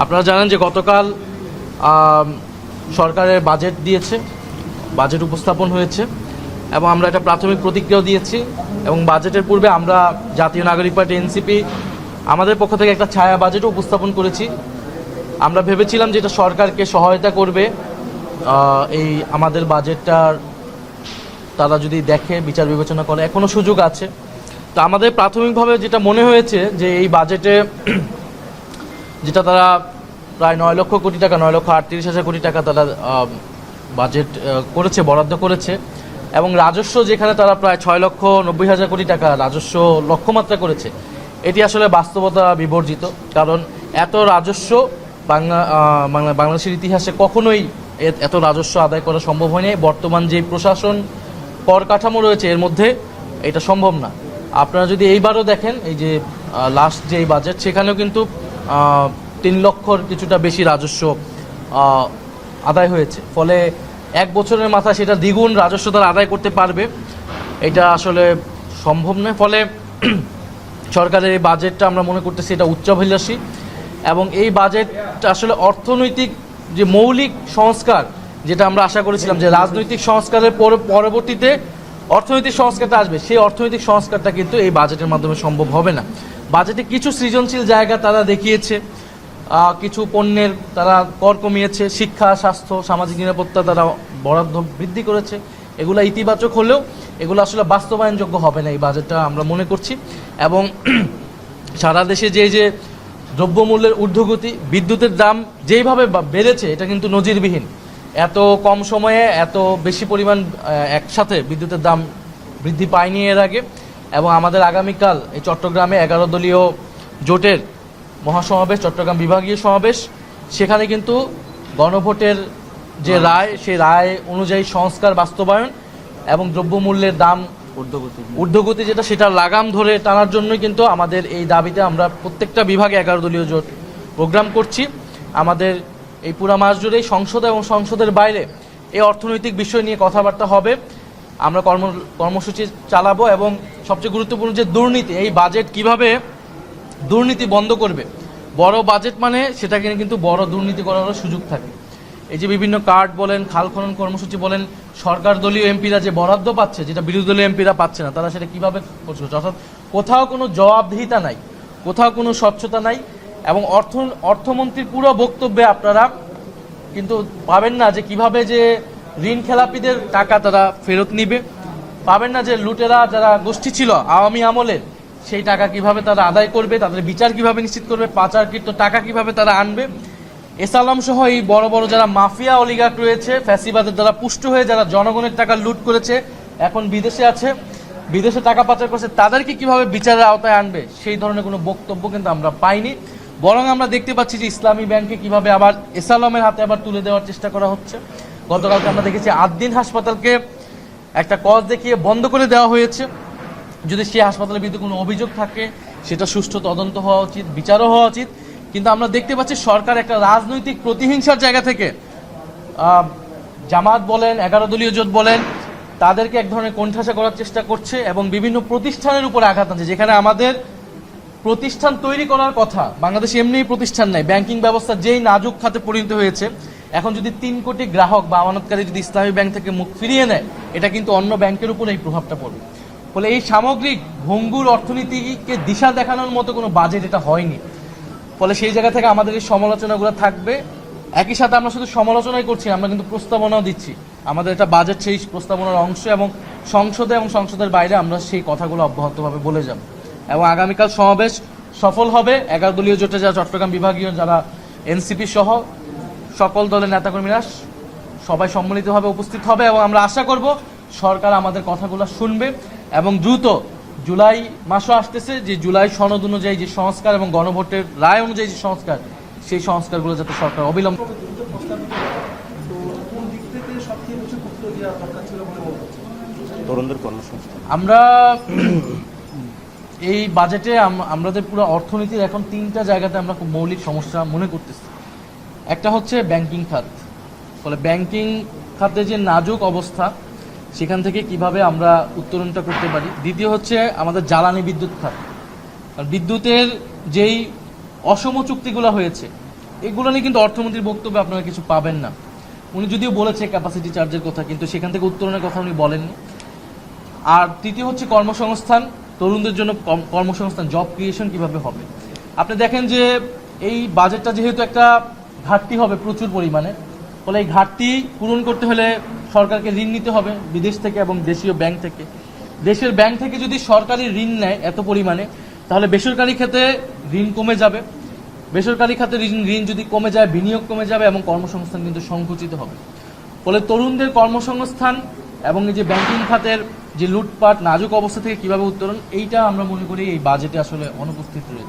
আপনারা জানেন যে গতকাল সরকারের বাজেট দিয়েছে, বাজেট উপস্থাপন হয়েছে এবং আমরা একটা প্রাথমিক প্রতিক্রিয়া দিয়েছি। এবং বাজেটের পূর্বে আমরা জাতীয় নাগরিক পার্টি এনসিপি আমাদের পক্ষ থেকে একটা ছায়া বাজেটও উপস্থাপন করেছি। আমরা ভেবেছিলাম যে এটা সরকারকে সহায়তা করবে, এই আমাদের বাজেটটার তারা যদি দেখে বিচার বিবেচনা করে এখনও সুযোগ আছে। তো আমাদের প্রাথমিকভাবে যেটা মনে হয়েছে যে এই বাজেটে যেটা তারা প্রায় 9 লক্ষ কোটি টাকা, 9,38,000 কোটি টাকা তারা বাজেট করেছে, বরাদ্দ করেছে এবং রাজস্ব যেখানে তারা প্রায় 6,90,000 কোটি টাকা রাজস্ব লক্ষ্যমাত্রা করেছে, এটি আসলে বাস্তবতা বিবর্জিত। কারণ এত রাজস্ব বাংলাদেশের ইতিহাসে কখনোই এত রাজস্ব আদায় করা সম্ভব হয়নি। বর্তমান যে প্রশাসন কর কাঠামো রয়েছে এর মধ্যে এটা সম্ভব না। আপনারা যদি এইবারও দেখেন, এই যে লাস্ট যে বাজেট, সেখানেও কিন্তু 3 লক্ষর কিছুটা বেশি রাজস্ব আদায় হয়েছে। ফলে এক বছরের মাথায় সেটা দ্বিগুণ রাজস্ব তারা আদায় করতে পারবে, এটা আসলে সম্ভব নয়। ফলে সরকারের এই বাজেটটা আমরা মনে করতেছি এটা উচ্চাভিলাষী এবং এই বাজেটটা আসলে অর্থনৈতিক যে মৌলিক সংস্কার যেটা আমরা আশা করেছিলাম যে রাজনৈতিক সংস্কারের পরবর্তীতে অর্থনৈতিক সংস্কারটা আসবে, সেই অর্থনৈতিক সংস্কারটা কিন্তু এই বাজেটের মাধ্যমে সম্ভব হবে না। বাজেটে কিছু সৃজনশীল জায়গা তারা দেখিয়েছে, কিছু পণ্যের তারা কর কমিয়েছে, শিক্ষা, স্বাস্থ্য, সামাজিক নিরাপত্তা তারা বরাদ্দ বৃদ্ধি করেছে। এগুলো ইতিবাচক হলেও এগুলো আসলে বাস্তবায়নযোগ্য হবে না এই বাজেটটা আমরা মনে করছি। এবং সারা দেশে যে দ্রব্যমূল্যের ঊর্ধ্বগতি, বিদ্যুতের দাম যেইভাবে বেড়েছে এটা কিন্তু নজিরবিহীন। এত কম সময়ে এত বেশি পরিমাণ একসাথে বিদ্যুতের দাম বৃদ্ধি পায়নি এর আগে। এবং আমাদের আগামীকাল এই চট্টগ্রামে 11 দলীয় জোটের মহাসমাবেশ, চট্টগ্রাম বিভাগীয় সমাবেশ, সেখানে কিন্তু গণভোটের যে রায়, সেই রায় অনুযায়ী সংস্কার বাস্তবায়ন এবং দ্রব্যমূল্যের দাম ঊর্ধ্বগতি যেটা, সেটা লাগাম ধরে টানার জন্যই কিন্তু আমাদের এই দাবিতে আমরা প্রত্যেকটা বিভাগে 11 দলীয় জোট প্রোগ্রাম করছি। আমাদের এই পুরা মাস জুড়েই সংসদ এবং সংসদের বাইরে এই অর্থনৈতিক বিষয় নিয়ে কথাবার্তা হবে, আমরা কর্মসূচি চালাবো। এবং সবচেয়ে গুরুত্বপূর্ণ যে দুর্নীতি, এই বাজেট কিভাবে দুর্নীতি বন্ধ করবে। বড় বাজেট মানে সেটাকে কিন্তু বড় দুর্নীতি করারও সুযোগ থাকে। এই যে বিভিন্ন কার্ড বলেন, খাল খনন কর্মসূচি বলেন, সরকার দলীয় এমপিরা যে বরাদ্দ পাচ্ছে যেটা বিরোধী দলীয় এমপিরা পাচ্ছে না, তারা সেটা কীভাবে করছে। অর্থাৎ কোথাও কোনো জবাবদিহিতা নাই, কোথাও কোনো স্বচ্ছতা নাই। এবং অর্থমন্ত্রীর পুরো বক্তব্যে আপনারা কিন্তু পাবেন না যে কিভাবে যে ঋণ খেলাপিদের টাকা তারা ফেরত নিবে, পাবেন না যে লুটেরা যারা গোষ্ঠী ছিল আওয়ামী আমলের সেই টাকা কিভাবে তারা আদায় করবে, তাদের বিচার কিভাবে নিশ্চিত করবে, পাচারকৃত টাকা কিভাবে তারা আনবে। এসালাম সহ এই বড় বড় যারা মাফিয়া অলিগার্ক রয়েছে, ফ্যাসিবাদের দ্বারা পুষ্ট হয়ে যারা জনগণের টাকা লুট করেছে, এখন বিদেশে আছে, বিদেশে টাকা পাচার করেছে, তাদেরকে কিভাবে বিচারের আওতায় আনবে সেই ধরনের কোনো বক্তব্য কিন্তু আমরা পাইনি। বরং আমরা দেখতে পাচ্ছি যে ইসলামী ব্যাংকে কিভাবে আবার এসালামের হাতে আবার তুলে দেওয়ার চেষ্টা করা হচ্ছে। গতকালকে আমরা দেখেছি আদ্দিন হাসপাতালকে একটা কজ দেখিয়ে বন্ধ করে দেওয়া হয়েছে। যদি সেই হাসপাতালের বিরুদ্ধে কোনো অভিযোগ থাকে সেটা সুষ্ঠু তদন্ত হওয়া উচিত, বিচারও হওয়া উচিত। কিন্তু আমরা দেখতে পাচ্ছি সরকার একটা রাজনৈতিক প্রতিহিংসার জায়গা থেকে জামাত বলেন, 11 দলীয় জোট বলেন, তাদেরকে এক ধরনের কোণঠাসা করার চেষ্টা করছে এবং বিভিন্ন প্রতিষ্ঠানের উপরে আঘাত আনছে। যেখানে আমাদের প্রতিষ্ঠান তৈরি করার কথা, বাংলাদেশে এমনিই প্রতিষ্ঠান নেই, ব্যাংকিং ব্যবস্থা যেই নাজুক খাতে পরিণত হয়েছে, এখন যদি 3 কোটি গ্রাহক বা আমানতকারী যদি ইসলামী ব্যাংক থেকে মুখ ফিরিয়ে নেয়, এটা কিন্তু অন্য ব্যাংকের উপর এই প্রভাবটা পড়বে। ফলে এই সামগ্রিক ভঙ্গুর অর্থনীতিকে দিশা দেখানোর মতো কোনো বাজেট এটা হয়নি। ফলে সেই জায়গা থেকে আমাদের এই সমালোচনাগুলো থাকবে। একই সাথে আমরা শুধু সমালোচনাই করছি, আমরা কিন্তু প্রস্তাবনাও দিচ্ছি। আমাদের এটা বাজেট সেই প্রস্তাবনার অংশ এবং সংসদে এবং সংসদের বাইরে আমরা সেই কথাগুলো অব্যাহতভাবে বলে যাব। এবং আগামীকাল সমাবেশ সফল হবে। 11 দলীয় জোটে যারা চট্টগ্রাম বিভাগীয়, যারা এনসিপি সহ সকল দলের নেতাকর্মীরা সবাই সম্মিলিতভাবে উপস্থিত হবে এবং আমরা আশা করব সরকার আমাদের কথাগুলো শুনবে এবং দ্রুত জুলাই মাসও আসতেছে, যে জুলাই সনদ অনুযায়ী যে সংস্কার এবং গণভোটের রায় অনুযায়ী যে সংস্কার, সেই সংস্কারগুলো যাতে সরকার অবিলম্বে। আমরা এই বাজেটে আমাদের পুরো অর্থনীতির এখন 3টা জায়গাতে আমরা খুব মৌলিক সমস্যা মনে করতেছি। একটা হচ্ছে ব্যাংকিং খাত। ফলে ব্যাংকিং খাতে যে নাজুক অবস্থা, সেখান থেকে কিভাবে আমরা উত্তরণটা করতে পারি। দ্বিতীয় হচ্ছে আমাদের জ্বালানি বিদ্যুৎ খাত। বিদ্যুতের যেই অসম চুক্তিগুলো হয়েছে, এগুলো নিয়ে কিন্তু অর্থমন্ত্রীর বক্তব্যে আপনারা কিছু পাবেন না। উনি যদিও বলেছে ক্যাপাসিটি চার্জের কথা, কিন্তু সেখান থেকে উত্তরণের কথা উনি বলেননি। আর তৃতীয় হচ্ছে কর্মসংস্থান, তরুণদের জন্য কর্মসংস্থান, জব ক্রিয়েশন কিভাবে হবে। আপনি দেখেন যে এই বাজেটটা যেহেতু একটা ঘাটতি হবে প্রচুর পরিমাণে, ফলে এই ঘাটতি পূরণ করতে হলে সরকারকে ঋণ নিতে হবে বিদেশ থেকে এবং দেশীয় ব্যাংক থেকে। দেশের ব্যাংক থেকে যদি সরকারি ঋণ নেয় এত পরিমাণে, তাহলে বেসরকারি খাতে ঋণ কমে যাবে। বেসরকারি খাতে ঋণ যদি কমে যায়, বিনিয়োগ কমে যাবে এবং কর্মসংস্থান কিন্তু সংকুচিত হবে। ফলে তরুণদের কর্মসংস্থান এবং এই যে ব্যাংকিং খাতের যে লুটপাট, নাজুক অবস্থা থেকে কিভাবে উত্তরণ, এইটা আমরা মনে করি এই বাজেটে আসলে অনুপস্থিত রয়েছে।